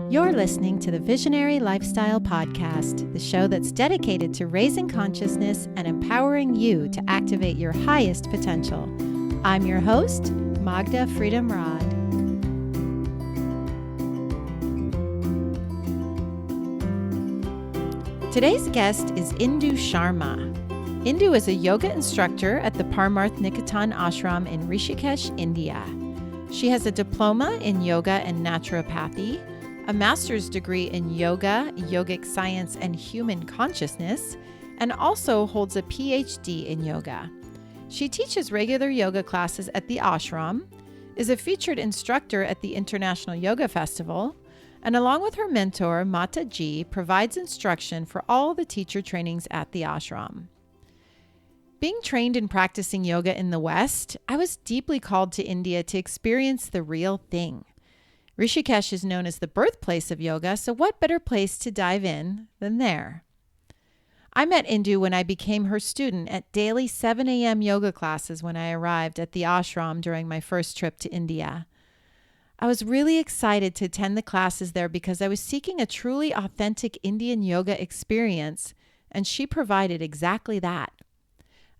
You're listening to the Visionary Lifestyle Podcast, the show that's dedicated to raising consciousness and empowering you to activate your highest potential. I'm your host, Magda Freedom Rod. Today's guest is Indu Sharma. Indu is a yoga instructor at the Parmarth Niketan Ashram in Rishikesh, India. She has a diploma in yoga and naturopathy, a master's degree in yoga, yogic science, and human consciousness, and also holds a PhD in yoga. She teaches regular yoga classes at the ashram, is a featured instructor at the International Yoga Festival, and along with her mentor, Mata Ji, provides instruction for all the teacher trainings at the ashram. Being trained and practicing yoga in the West, I was deeply called to India to experience the real thing. Rishikesh is known as the birthplace of yoga, so what better place to dive in than there? I met Indu when I became her student at daily 7 a.m. yoga classes when I arrived at the ashram during my first trip to India. I was really excited to attend the classes there because I was seeking a truly authentic Indian yoga experience, and she provided exactly that.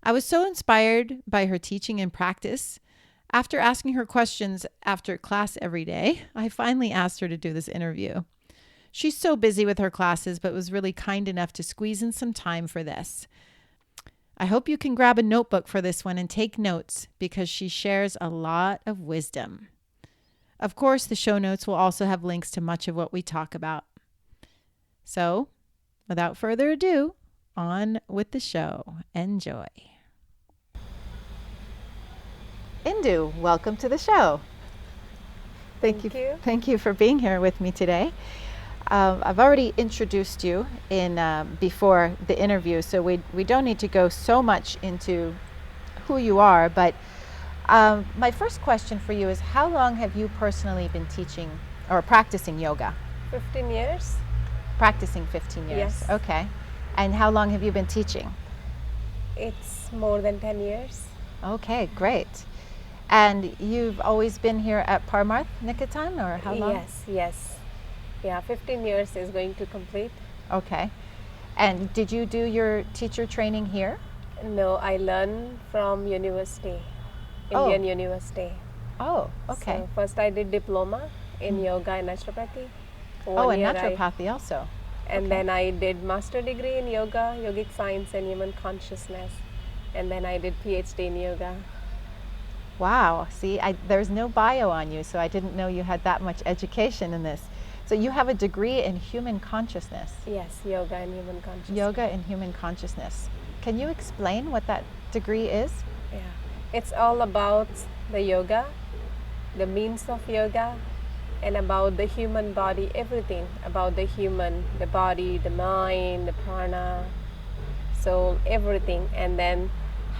I was so inspired by her teaching and practice. After asking her questions after class every day, I finally asked her to do this interview. She's so busy with her classes, but was really kind enough to squeeze in some time for this. I hope you can grab a notebook for this one and take notes because she shares a lot of wisdom. Of course, the show notes will also have links to much of what we talk about. So, without further ado, on with the show. Enjoy. Indu, welcome to the show. Thank you. Thank you for being here with me today. I've already introduced you in before the interview, so we don't need to go so much into who you are, but my first question for you is, how long have you personally been teaching or practicing yoga? 15 years. Practicing 15 years. Yes. Okay. And how long have you been teaching? It's more than 10 years. Okay, great. And you've always been here at Parmarth Niketan, or how long? Yes. Yeah, 15 years is going to complete. Okay. And did you do your teacher training here? No, I learned from university, Indian University. Oh, okay. So first I did diploma in yoga and naturopathy. And naturopathy also. And then I did master degree in yoga, yogic science and human consciousness. And then I did PhD in yoga. Wow. See, there's no bio on you, so I didn't know you had that much education in this. So you have a degree in human consciousness. Yes, yoga and human consciousness. Yoga and human consciousness. Can you explain what that degree is? Yeah. It's all about the yoga, the means of yoga, and about the human body, everything about the human, the body, the mind, the prana, so everything. And then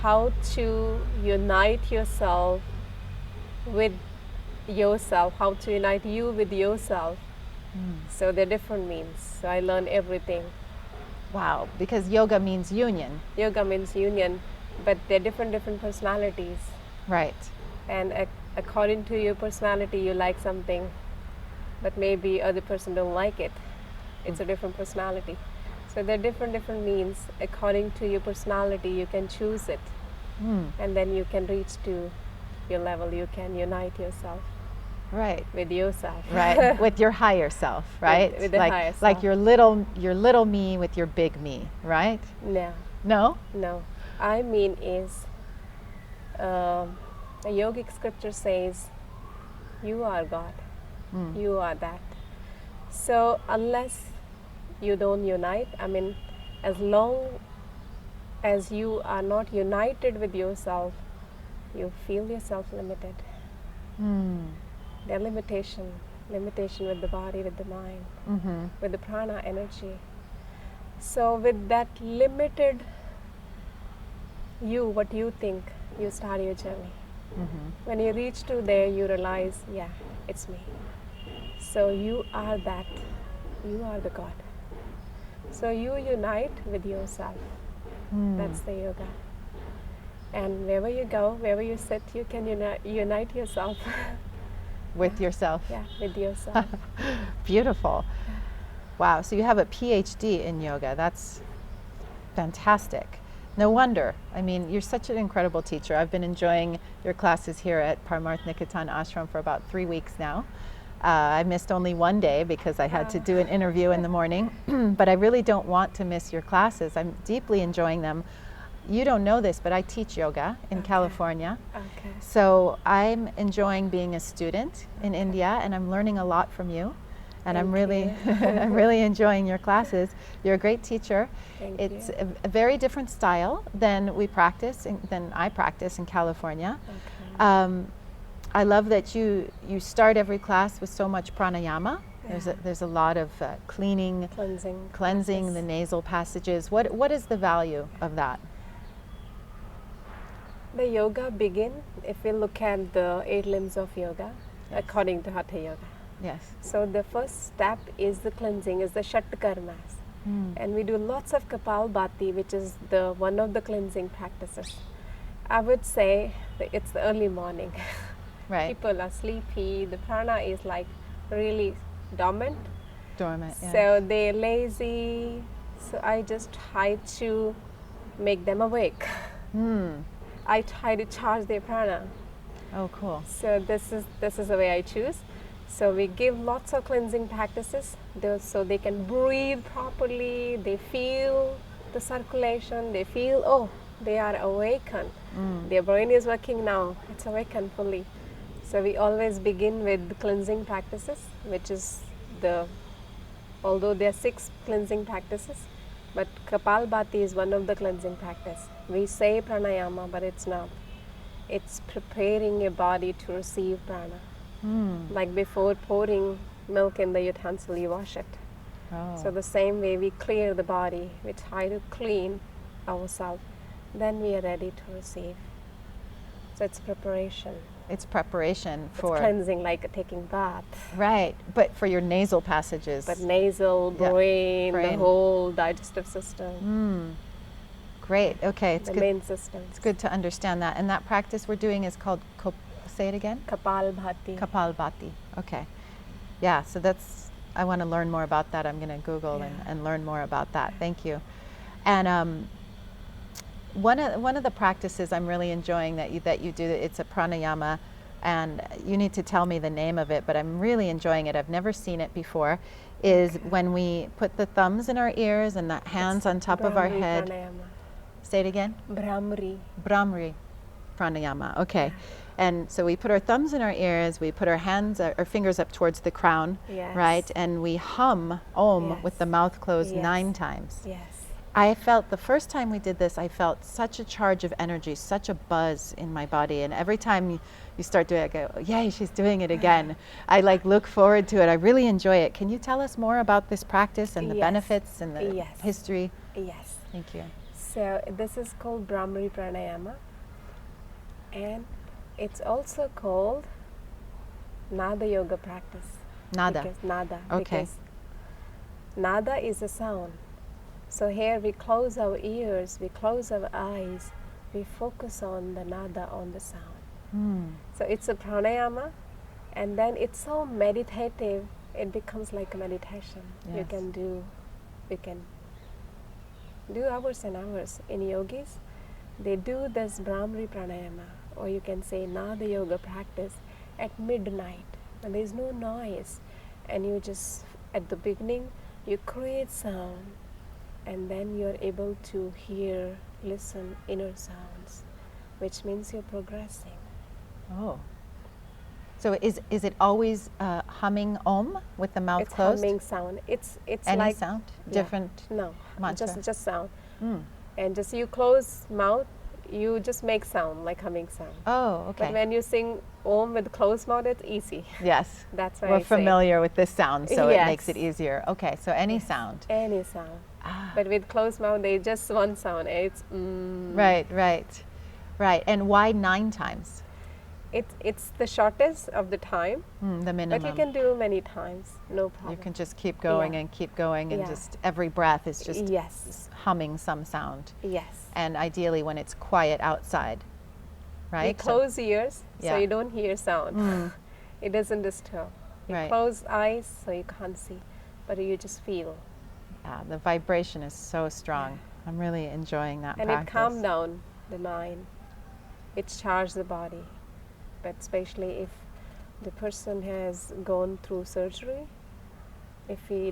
how to unite yourself with yourself, how to unite you with yourself. So there are different means. So I learned everything. Wow, because yoga means union. Yoga means union, but there are different personalities. Right. And according to your personality, you like something, but maybe other person don't like it. It's a different personality. So there are different means. According to your personality, you can choose it. And then you can reach to your level. You can unite yourself. Right. With yourself. Right. With your higher self, right? With the higher self. Like your little me with your big me, right? No. No? No. I mean is, a yogic scripture says, you are God. You are that. So unless you don't unite, I mean, as long as you are not united with yourself, you feel yourself limited. There are limitation with the body, with the mind, with the prana energy. So with that limited you, what you think, you start your journey. When you reach to there, you realize, yeah, it's me. So you are that. You are the God. So you unite with yourself. That's the yoga. And wherever you go, wherever you sit, you can unite yourself with yourself. Yeah, with yourself. Beautiful. Wow. So you have a PhD in yoga. That's fantastic. No wonder. I mean, you're such an incredible teacher. I've been enjoying your classes here at Parmarth Niketan Ashram for about 3 weeks now. I missed only one day because I had to do an interview in the morning, but I really don't want to miss your classes. I'm deeply enjoying them. You don't know this, but I teach yoga in California. Okay. So I'm enjoying being a student in India, and I'm learning a lot from you. And I'm really, I'm really enjoying your classes. You're a great teacher. It's a very different style than than I practice in California. Okay. I love that you start every class with so much pranayama. There's a lot of cleansing the nasal passages. What is the value of that? The yoga begin if we look at the 8 limbs of yoga, according to Hatha Yoga. Yes. So the first step is the cleansing, is the Shat Karmas. And we do lots of Kapalbhati, which is one of the cleansing practices. I would say that it's the early morning. Right. People are sleepy. The prana is like really dormant. Dormant, yeah. So they're lazy. So I just try to make them awake. I try to charge their prana. Oh, cool. So this is the way I choose. So we give lots of cleansing practices so they can breathe properly, they feel the circulation, they feel, they are awakened. Their brain is working now, it's awakened fully. So we always begin with the cleansing practices, which is although there are 6 cleansing practices, but Kapalbhati is one of the cleansing practice. We say pranayama, but it's not. It's preparing your body to receive prana. Like before pouring milk in the utensil, you wash it. So the same way we clear the body, we try to clean ourselves, then we are ready to receive. So it's preparation. It's preparation for cleansing, like taking bath. Right, but for your nasal passages. But nasal, brain, the whole digestive system. Great. Okay, it's the good. Main system. It's good to understand that. And that practice we're doing is called say it again? Kapalbhati. Kapalbhati. Okay. Yeah, so I want to learn more about that. I'm going to Google and learn more about that. Thank you. And one of the practices I'm really enjoying that you do, it's a pranayama, and you need to tell me the name of it, but I'm really enjoying it. I've never seen it before. Is when we put the thumbs in our ears and the hands on top of our head. Pranayama. Say it again. Bhramari Pranayama. Okay. And so we put our thumbs in our ears, we put our fingers up towards the crown, right? And we hum Om with the mouth closed 9 times. Yes. I felt the first time we did this, I felt such a charge of energy, such a buzz in my body. And every time you start doing it, I go, yay, she's doing it again. I look forward to it. I really enjoy it. Can you tell us more about this practice and the benefits and the history? Yes. Thank you. So this is called Bhramari Pranayama. And it's also called Nada Yoga practice. Nada. Because nada. Okay. Because nada is a sound. So here we close our ears, we close our eyes, we focus on the nada, on the sound. So it's a pranayama, and then it's so meditative, it becomes like a meditation. Yes. You can do hours and hours. In yogis, they do this Bhramari Pranayama, or you can say Nada Yoga practice at midnight when there is no noise, and you just, at the beginning, you create sound, and then you're able to hear, listen, inner sounds, which means you're progressing. Oh. So is it always humming Om with the mouth closed? It's humming sound. It's Any like sound? Different no, mantra? just sound. And just you close mouth, you just make sound like humming sound. Oh, okay. But when you sing Om with closed mouth, it's easy. Yes. That's why we're I say familiar with this sound, so it makes it easier. Okay, so any sound. Any sound. But with closed mouth, they just one sound. It's Right. And why 9 times? It's the shortest of the time. The minimum. But you can do many times, no problem. You can just keep going and keep going, and just every breath is just humming some sound. Yes. And ideally when it's quiet outside, right? You close ears so you don't hear sound. It doesn't disturb. You Right. close eyes so you can't see, but you just feel. Yeah, the vibration is so strong. I'm really enjoying that And practice. it calms down the mind. It charges the body. But especially if the person has gone through surgery, if he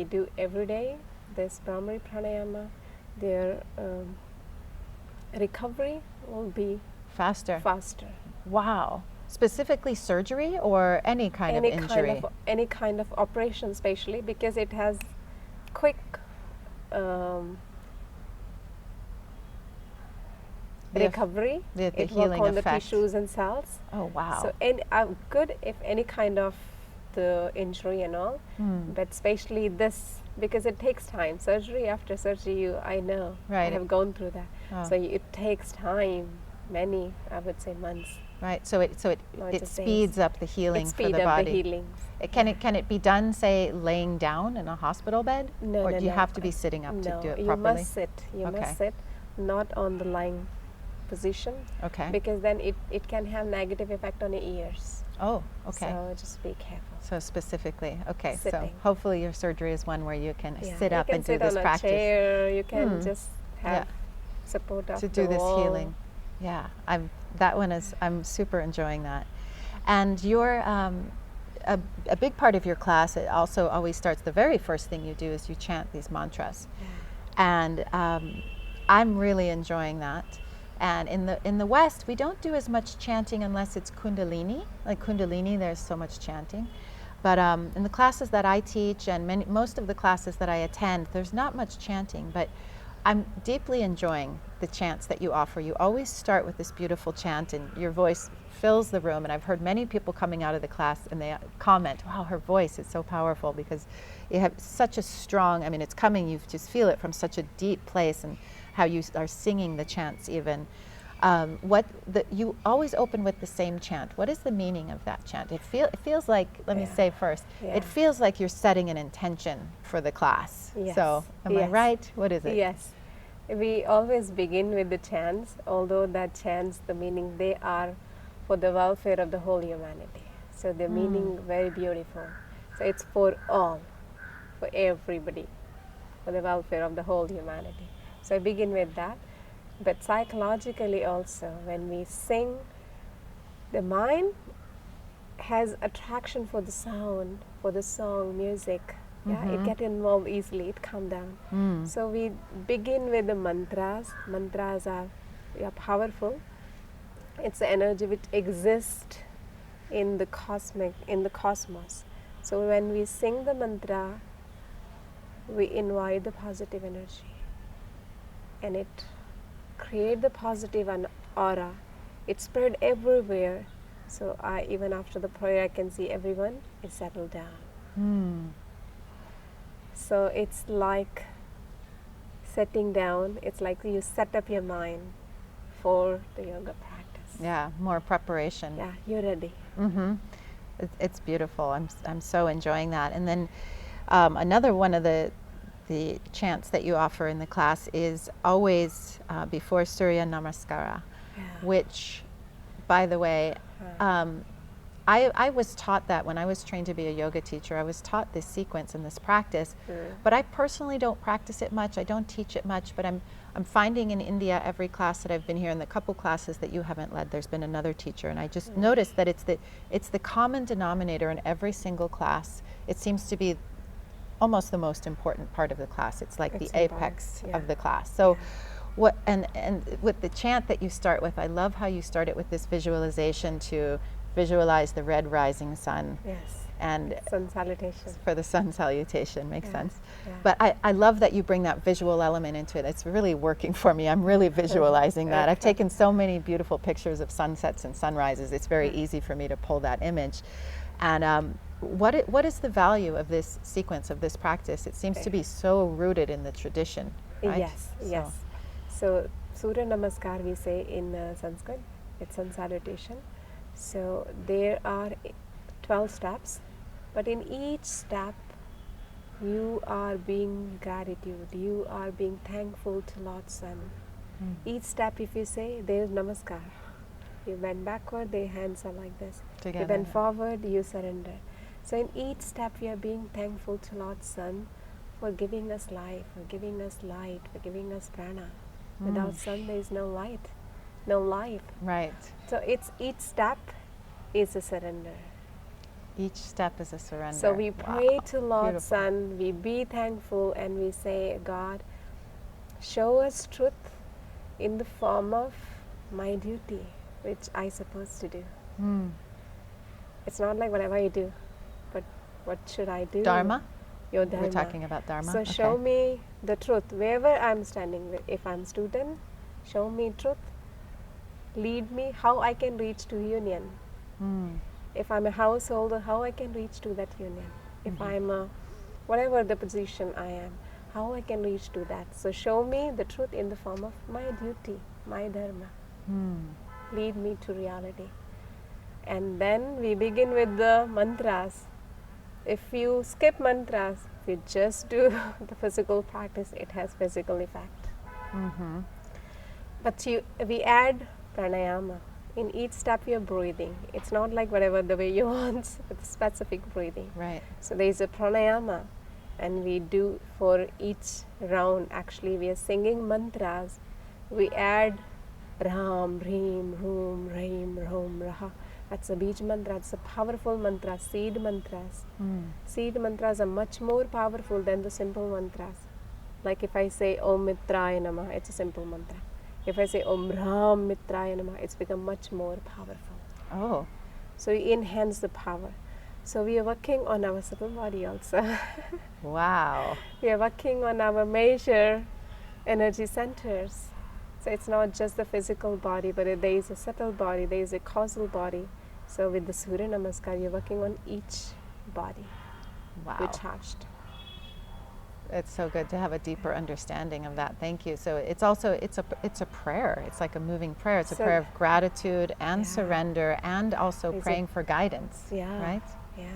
do every day this Bhramari Pranayama, their recovery will be Faster. faster. Wow. Specifically surgery or any kind of injury? Any kind of operation, especially because it has quick recovery. The it healing work on effect. the tissues and cells. Oh, wow. So good if any kind of the injury and all, but especially this, because it takes time. Surgery, after surgery, I know. Right. I have gone through that. Oh. So it takes time, many, I would say, months. Right. So it Not it just speeds days. up the healing It for speed the up body. the healing. Can it be done, say, laying down in a hospital bed? No, or no, do you no. have to be sitting up to do it you properly? must sit. You Okay. must sit, not on the lying position, Okay. because then it can have negative effect on your ears. Oh, okay. So just be careful. So specifically, okay. So Sitting. hopefully your surgery is one where you can sit you up can and do sit this on practice. a chair. You can just have Yeah. support of To the do this wall. healing. Yeah, I'm super enjoying that. And you're a big part of your class. It also always starts. The very first thing you do is you chant these mantras, and I'm really enjoying that. And in the West, we don't do as much chanting unless it's Kundalini. Like Kundalini, there's so much chanting. But in the classes that I teach and most of the classes that I attend, there's not much chanting. But I'm deeply enjoying the chants that you offer. You always start with this beautiful chant, and your voice fills the room. And I've heard many people coming out of the class, and they comment, "Wow, her voice is so powerful," because you have such a strong. I mean, it's coming. You just feel it from such a deep place, and how you are singing the chants even. You always open with the same chant. What is the meaning of that chant? It feels like, let me say first, it feels like you're setting an intention for the class. Yes. So am I right? What is it? Yes. We always begin with the chants, although that chants, the meaning, they are for the welfare of the whole humanity. So the meaning very beautiful. So it's for all, for everybody, for the welfare of the whole humanity. So I begin with that. But psychologically also, when we sing, the mind has attraction for the sound, for the song, music. Yeah, it get involved easily, it calm down. So we begin with the mantras. Mantras are powerful. It's the energy which exists in the cosmos. So when we sing the mantra, we invite the positive energy, and it create the positive aura. It spread everywhere. So even after the prayer, I can see everyone is settled down. So it's like setting down. It's like you set up your mind for the yoga practice. Yeah, more preparation. Yeah, you're ready. It's beautiful. I'm so enjoying that. And then another one of the chants that you offer in the class is always before Surya Namaskara, which, by the way, I was taught that when I was trained to be a yoga teacher. I was taught this sequence and this practice, but I personally don't practice it much. I don't teach it much, but I'm finding in India, every class that I've been here, in the couple classes that you haven't led, there's been another teacher, and I just noticed that it's the common denominator in every single class. It seems to be almost the most important part of the class. It's like the apex of the class. So what and with the chant that you start with, I love how you start it with this visualization to visualize the red rising sun. Yes. And sun salutation. For the sun salutation, makes sense. Yeah. But I love that you bring that visual element into it. It's really working for me. I'm really visualizing that. I've taken so many beautiful pictures of sunsets and sunrises. It's very easy for me to pull that image. And what is the value of this sequence, of this practice? It seems to be so rooted in the tradition, right? Yes. So Surya Namaskar, we say in Sanskrit, it's sun salutation. So there are 12 steps, but in each step you are being gratitude, you are being thankful to Lord Sun. Each step, if you say, there is Namaskar. You bend backward, the hands are like this. Together. You bend forward, you surrender. So in each step, we are being thankful to Lord Sun for giving us life, for giving us light, for giving us prana. Without sun, there is no light, no life. Right. So it's each step is a surrender. Each step is a surrender. So we pray to Lord Beautiful. Sun, we be thankful, and we say, God, show us truth in the form of my duty, which I supposed to do. It's not like whatever I do, but what should I do? Dharma? Your Dharma. We're talking about Dharma? So Okay. show me the truth wherever I'm standing. If I'm student, show me truth. Lead me how I can reach to union. If I'm a householder, how I can reach to that union. If I'm a whatever the position I am, how I can reach to that. So show me the truth in the form of my duty, my Dharma. Lead me to reality. And then we begin with the mantras. If you skip mantras, if you just do the physical practice, it has physical effect. But we add pranayama. In each step you're breathing. It's not like whatever the way you want, it's specific breathing. Right. So there is a pranayama, and we do for each round. Actually, we are singing mantras. We add Ram, Reem, Room, Raim, Rom, Raha. That's a beach mantra. It's a powerful mantra. Seed mantras. Seed mantras are much more powerful than the simple mantras. Like if I say Om Mitraya Namah, it's a simple mantra. If I say Om Ram Mitraya Namah, it's become much more powerful. Oh. So we enhance the power. So we are working on our subtle body also. Wow. We are working on our major energy centers. So it's not just the physical body, but there is a subtle body, there is a causal body. So with the Surya Namaskar, you're working on each body. Wow. You're charged. It's so good to have a deeper understanding of that. Thank you. So it's also it's a prayer. It's like a moving prayer. It's a So- prayer of gratitude and Yeah. surrender, and also Is it- praying for guidance. Yeah. Right? Yeah.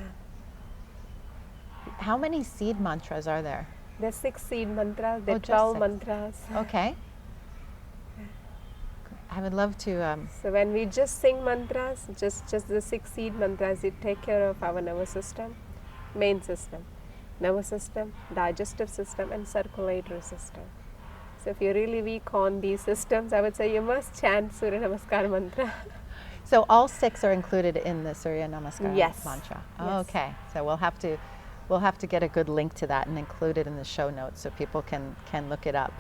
How many seed mantras are there? There's 6 seed mantras, there Oh, are just 12 6. mantras. Okay. I would love to. So when we just sing mantras, just the 6 seed mantras, it take care of our nervous system, main system, nervous system, digestive system, and circulatory system. So if you're really weak on these systems, I would say you must chant Surya Namaskar mantra. So all 6 are included in the Surya Namaskar Yes. mantra. Yes. Okay. So we'll have to get a good link to that and include it in the show notes so people can look it up.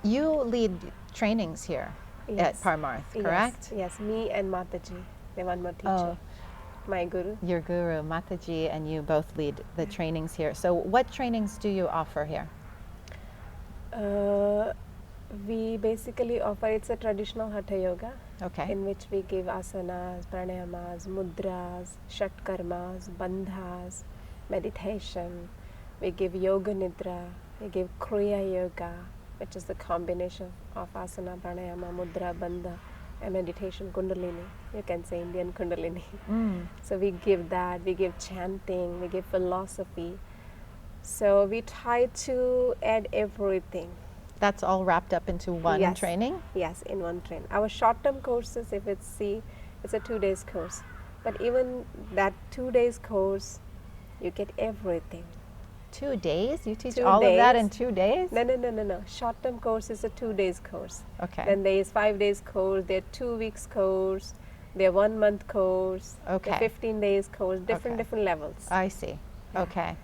You lead trainings here at Yes. Parmarth, correct? Yes, me and Mataji, the one more teacher, Oh. my guru. Your guru, Mataji, and you both lead the trainings here. So what trainings do you offer here? We basically offer, it's a traditional Hatha Yoga, Okay. in which we give asanas, pranayamas, mudras, shatkarmas, bandhas, meditation. We give yoga nidra, we give kriya yoga, which is the combination of asana, pranayama, mudra, bandha, and meditation, kundalini. You can say Indian kundalini. So we give that, we give chanting, we give philosophy. So we try to add everything. That's all wrapped up into one Yes. training? Yes, in one train. Our short-term courses, if it's it's a 2 days course. But even that 2 days course, you get everything. 2 days? You teach 2 all of that days. in 2 days? No. Short-term course is a 2 days course. Okay. Then there is 5 days course, there are 2 weeks course, there are 1 month course, there Okay. are 15 days course, Okay. different levels. I see. Yeah. Okay.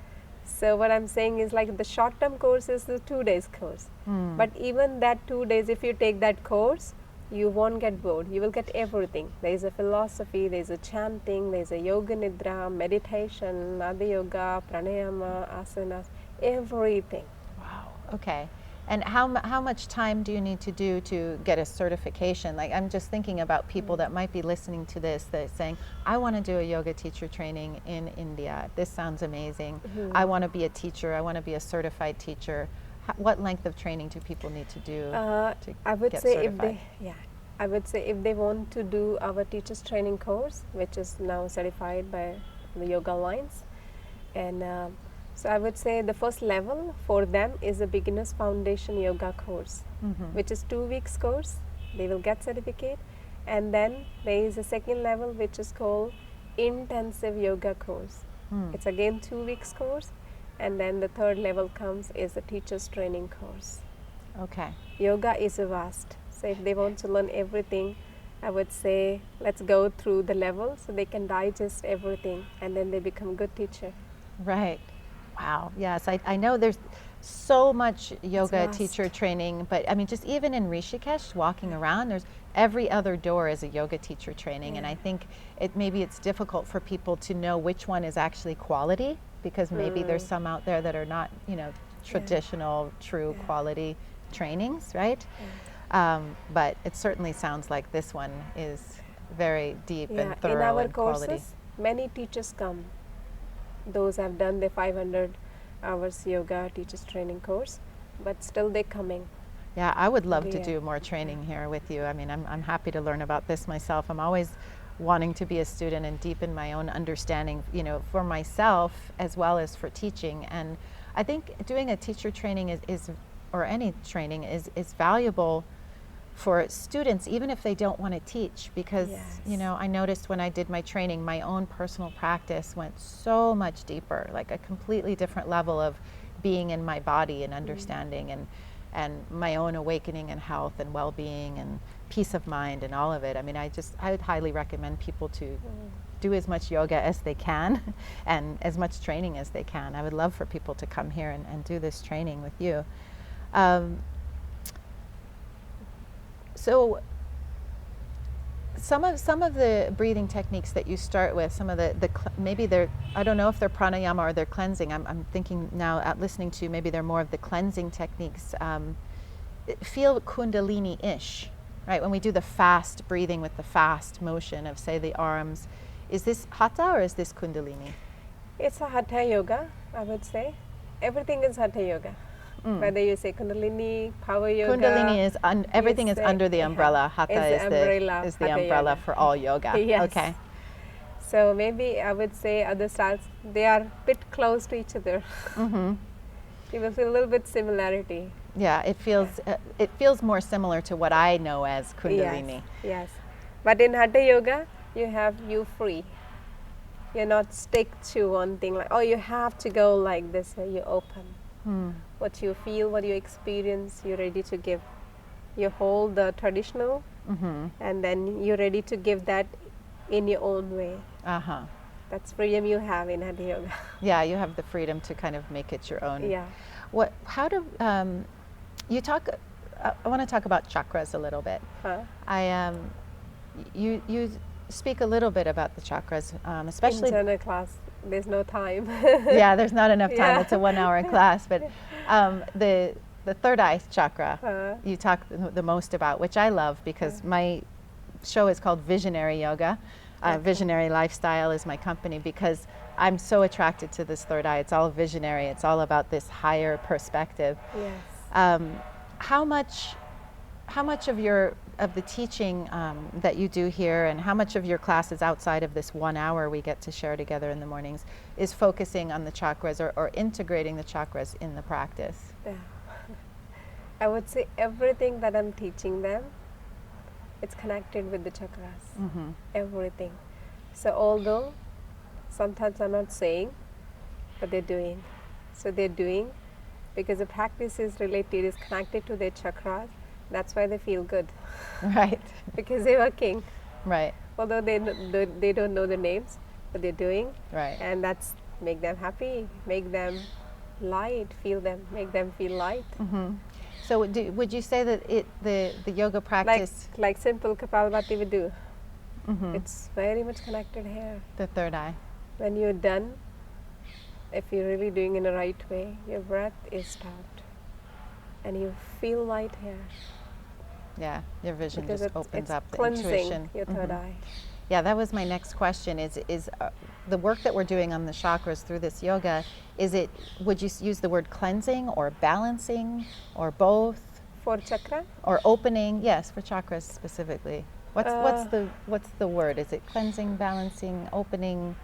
So what I'm saying is like the short-term course is the 2 days course. But even that 2 days, if you take that course, you won't get bored. You will get everything. There is a philosophy, there is a chanting, there is a yoga nidra, meditation, nada yoga, pranayama, asanas, everything. Wow. Okay. And how much time do you need to do to get a certification? Like, I'm just thinking about people that might be listening to this that are saying, I want to do a yoga teacher training in India. This sounds amazing. I want to be a teacher. I want to be a certified teacher. What length of training do people need to do to I would get say certified? I would say if they want to do our teachers training course, which is now certified by the Yoga Alliance, and So I would say the first level for them is a beginner's foundation yoga course, which is 2 weeks course. They will get certificate, and then there is a second level which is called intensive yoga course. It's again 2 weeks course, and then the third level comes is a teacher's training course. Okay. Yoga is vast, so if they want to learn everything, I would say let's go through the levels so they can digest everything, and then they become good teacher. Right. Wow. Yes, I know there's so much yoga vast. teacher training, but I mean, just even in Rishikesh, walking around, there's every other door is a yoga teacher training, and I think maybe it's difficult for people to know which one is actually quality, because maybe there's some out there that are not, traditional, true quality trainings, right? But it certainly sounds like this one is very deep and thorough in our and courses, quality. many teachers come. Those have done the 500 hours yoga teachers training course, but still they're coming. Yeah, I would love to do more training here with you. I mean, I'm happy to learn about this myself. I'm always wanting to be a student and deepen my own understanding, for myself as well as for teaching. And I think doing a teacher training is or any training is valuable for students, even if they don't want to teach, because I noticed when I did my training, my own personal practice went so much deeper, like a completely different level of being in my body and understanding and my own awakening and health and well-being and peace of mind and all of it. I mean, I would highly recommend people to do as much yoga as they can and as much training as they can. I would love for people to come here and do this training with you. So some of the breathing techniques that you start with, some of maybe they're, I don't know if they're pranayama or they're cleansing. I'm thinking now at listening to, maybe they're more of the cleansing techniques. Feel Kundalini-ish, right? When we do the fast breathing with the fast motion of, say, the arms, is this Hatha or is this Kundalini? It's a Hatha yoga, I would say. Everything is Hatha yoga. Whether you say Kundalini, power yoga. Kundalini is everything is under the umbrella. Hatha is the umbrella yoga. for all yoga. Yes. Okay. So maybe I would say other styles, they are a bit close to each other. You will feel a little bit similarity. Yeah, it feels more similar to what I know as Kundalini. Yes. But in Hatha yoga, you free. You're not stick to one thing, like, oh, you have to go like this. You open. What you feel, what you experience, you're ready to give. You hold the traditional, and then you're ready to give that in your own way. That's freedom you have in Hatha yoga. Yeah, you have the freedom to kind of make it your own. Yeah. How do you talk? I want to talk about chakras a little bit. You speak a little bit about the chakras, especially in general class. There's no time. Yeah, there's not enough time. It's a 1-hour class, but the third eye chakra you talk the most about, which I love because my show is called Visionary Yoga. Visionary Lifestyle is my company because I'm so attracted to this third eye. It's all visionary. It's all about this higher perspective. Yes. How much of the teaching that you do here, and how much of your classes outside of this 1 hour we get to share together in the mornings, is focusing on the chakras or integrating the chakras in the practice? Yeah. I would say everything that I'm teaching them, it's connected with the chakras. Everything. So although sometimes I'm not saying, but they're doing. So they're doing because the practice is related, is connected to their chakras. That's why they feel good. Right. Because they're working. Right. Although they don't know the names, but they're doing. Right. And that's make them happy, make them light, make them feel light. So would you say that the yoga practice, like simple Kapalabhati we do, it's very much connected here. The third eye. When you're done, if you're really doing in the right way, your breath is stopped, and you feel light here. Yeah, your vision Because just opens up, the cleansing intuition. your third eye. Yeah, that was my next question. Is the work that we're doing on the chakras through this yoga? Would you use the word cleansing or balancing or both? For chakra? Or opening? Yes, for chakras specifically. What's the word? Is it cleansing, balancing, opening?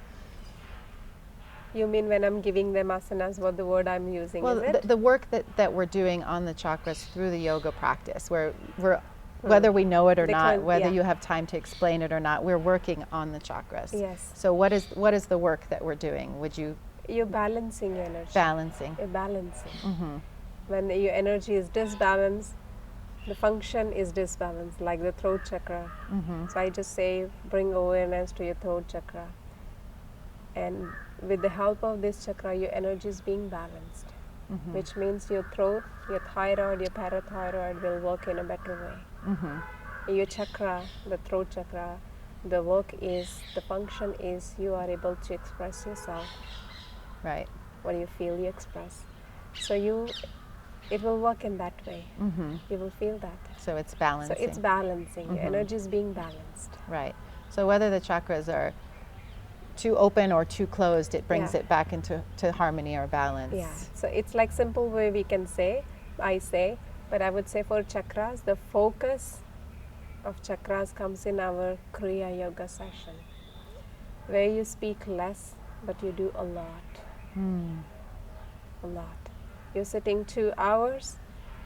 You mean when I'm giving them asanas, what the word I'm using, Well, is it? the work that we're doing on the chakras through the yoga practice, where we're, whether we know it or not, whether you have time to explain it or not, we're working on the chakras. Yes. So what is the work that we're doing? Would you? You're balancing your energy. Balancing. You're balancing. Mm-hmm. When your energy is disbalanced, the function is disbalanced, like the throat chakra. Mm-hmm. So I just say, bring awareness to your throat chakra. And with the help of this chakra, your energy is being balanced, which means your throat, your thyroid, your parathyroid will work in a better way. Mm-hmm. Your chakra, the throat chakra, the work is, the function is you are able to express yourself. Right. What you feel, you express. So it will work in that way. Mm-hmm. You will feel that. So it's balancing. So it's balancing. Your energy is being balanced. Right. So whether the chakras are too open or too closed, it brings it back into harmony or balance. Yeah. So it's like simple way we can say, but I would say for chakras, the focus of chakras comes in our Kriya Yoga session, where you speak less, but you do a lot. A lot. You're sitting 2 hours.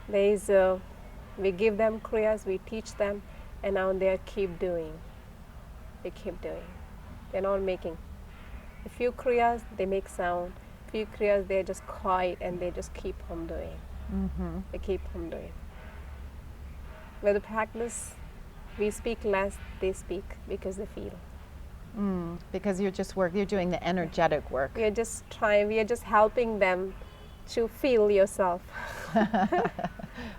We give them kriyas, we teach them, and now they keep doing. They keep doing. They're not making. A few kriyas, they make sound. A few kriyas, they're just quiet and they just keep on doing. Mm-hmm. They keep on doing. With the practice, we speak less, they speak because they feel. Because you're doing the energetic work. We are just helping them to feel yourself. Again,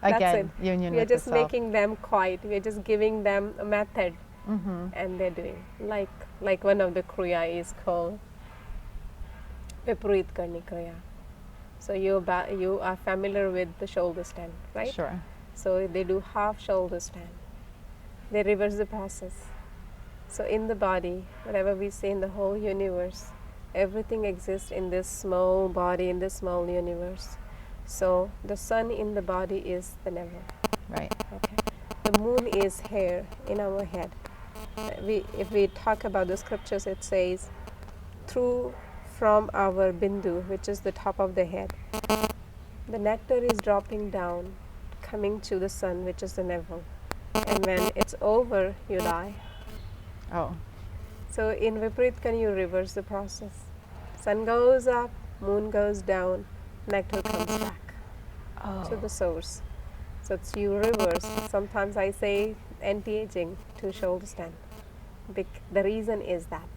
That's it. union We are with the just self. making them quiet. We are just giving them a method, and they're doing. Like one of the kriya is called Viparit Karni Kriya. So you are familiar with the shoulder stand, right? Sure. So they do half shoulder stand. They reverse the process. So in the body, whatever we see in the whole universe, everything exists in this small body, in this small universe. So the sun in the body is the navel. Right. Okay. The moon is here in our head. If we talk about the scriptures, it says, from our bindu, which is the top of the head, the nectar is dropping down, coming to the sun, which is the navel. And when it's over, you die. Oh. So in Viparit Karni, you reverse the process. Sun goes up, moon goes down, nectar comes back to the source. So it's you reverse. Sometimes I say anti-aging to shoulder stand. The reason is that.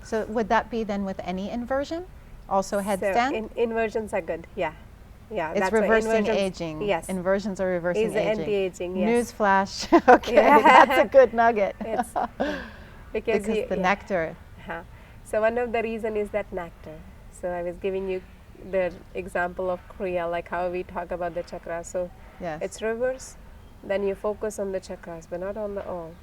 So would that be then with any inversion? Also headstand? Inversions are good, yeah. Yeah, it's that's reversing aging. Yes. Inversions are reversing Is aging. anti-aging, yes. Newsflash. Okay, that's a good nugget. Because the nectar. So one of the reason is that nectar. So I was giving you the example of Kriya, like how we talk about the chakras. So it's reverse. Then you focus on the chakras, but not on the all.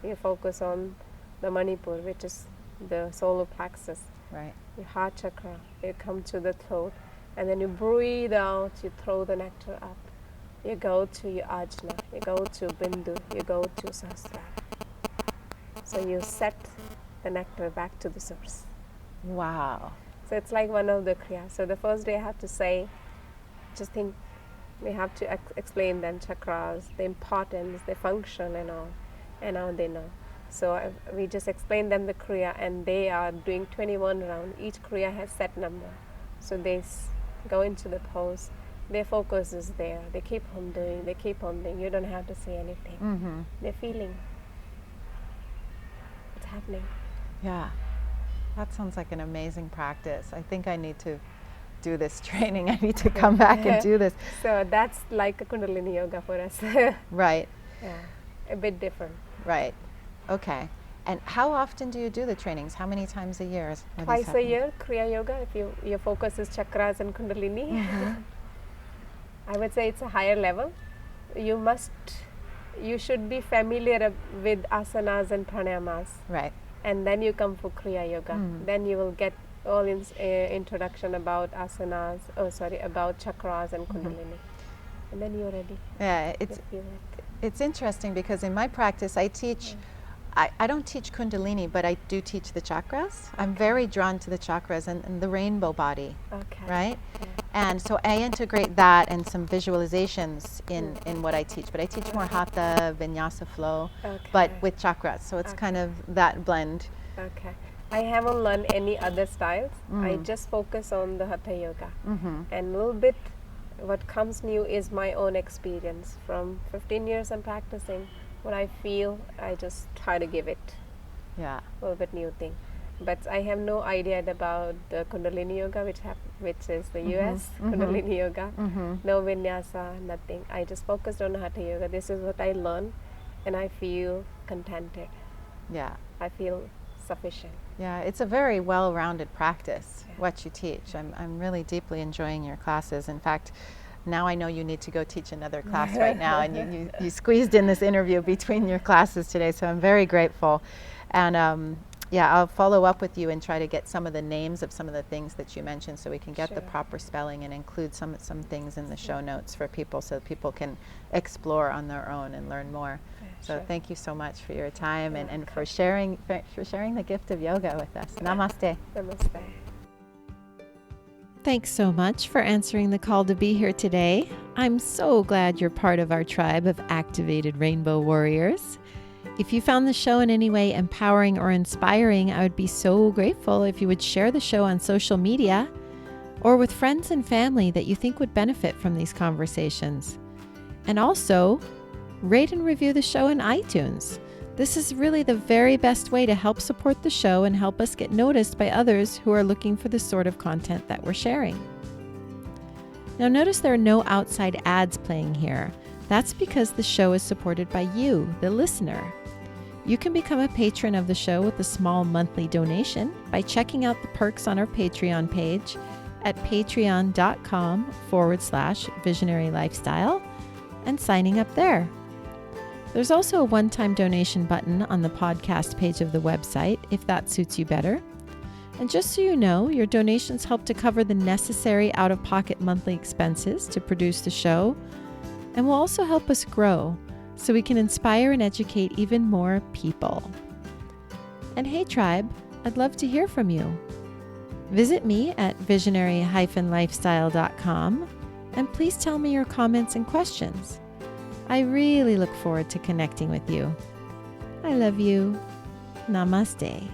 You focus on the Manipur, which is the solar plexus. Right. Your heart chakra. You come to the throat, and then you breathe out. You throw the nectar up. You go to your ajna. You go to bindu. You go to sahasrara. So you set the nectar back to the source. Wow. So it's like one of the kriyas. So the first day I have to say, just think, we have to explain them chakras, the importance, the function and all. And now they know. So we just explain them the kriya, and they are doing 21 rounds. Each kriya has set number. So they go into the pose. Their focus is there. They keep on doing. They keep on doing. You don't have to say anything. They're feeling. It's happening. Yeah. That sounds like an amazing practice. I think I need to do this training. I need to come back and do this. So that's like a Kundalini yoga for us. Right. Yeah. A bit different. Right. Okay. And how often do you do the trainings? How many times a year? Twice a year, Kriya Yoga, if your focus is chakras and Kundalini. I would say it's a higher level. You should be familiar with asanas and pranayamas. Right. And then you come for Kriya Yoga. Then you will get all introduction about asanas, about chakras and Kundalini. And then you're ready. Yeah, it's interesting because in my practice I teach I don't teach Kundalini, but I do teach the chakras. I'm very drawn to the chakras and the rainbow body, right? Yeah. And so I integrate that and some visualizations in what I teach. But I teach more Hatha, Vinyasa flow, but with chakras. So it's kind of that blend. Okay. I haven't learned any other styles. I just focus on the Hatha Yoga. And a little bit what comes new is my own experience. From 15 years I'm practicing. What I feel, I just try to give it a little bit new thing. But I have no idea about the Kundalini Yoga, which is the US Kundalini Yoga. No vinyasa, nothing. I just focused on Hatha Yoga. This is what I learned, and I feel contented. Yeah. I feel sufficient. Yeah, it's a very well-rounded practice, what you teach. I'm really deeply enjoying your classes. In fact, now I know you need to go teach another class right now, and you squeezed in this interview between your classes today, so I'm very grateful. And I'll follow up with you and try to get some of the names of some of the things that you mentioned so we can get the proper spelling and include some things in the show notes for people so people can explore on their own and learn more. So thank you so much for your time and for sharing the gift of yoga with us. Namaste. Namaste. Thanks so much for answering the call to be here today. I'm so glad you're part of our tribe of activated rainbow warriors. If you found the show in any way empowering or inspiring, I would be so grateful if you would share the show on social media or with friends and family that you think would benefit from these conversations. And also, rate and review the show in iTunes. This is really the very best way to help support the show and help us get noticed by others who are looking for the sort of content that we're sharing. Now notice there are no outside ads playing here. That's because the show is supported by you, the listener. You can become a patron of the show with a small monthly donation by checking out the perks on our Patreon page at patreon.com/visionary lifestyle and signing up there. There's also a one-time donation button on the podcast page of the website if that suits you better. And just so you know, your donations help to cover the necessary out-of-pocket monthly expenses to produce the show and will also help us grow so we can inspire and educate even more people. And hey tribe, I'd love to hear from you. Visit me at visionary-lifestyle.com and please tell me your comments and questions. I really look forward to connecting with you. I love you. Namaste.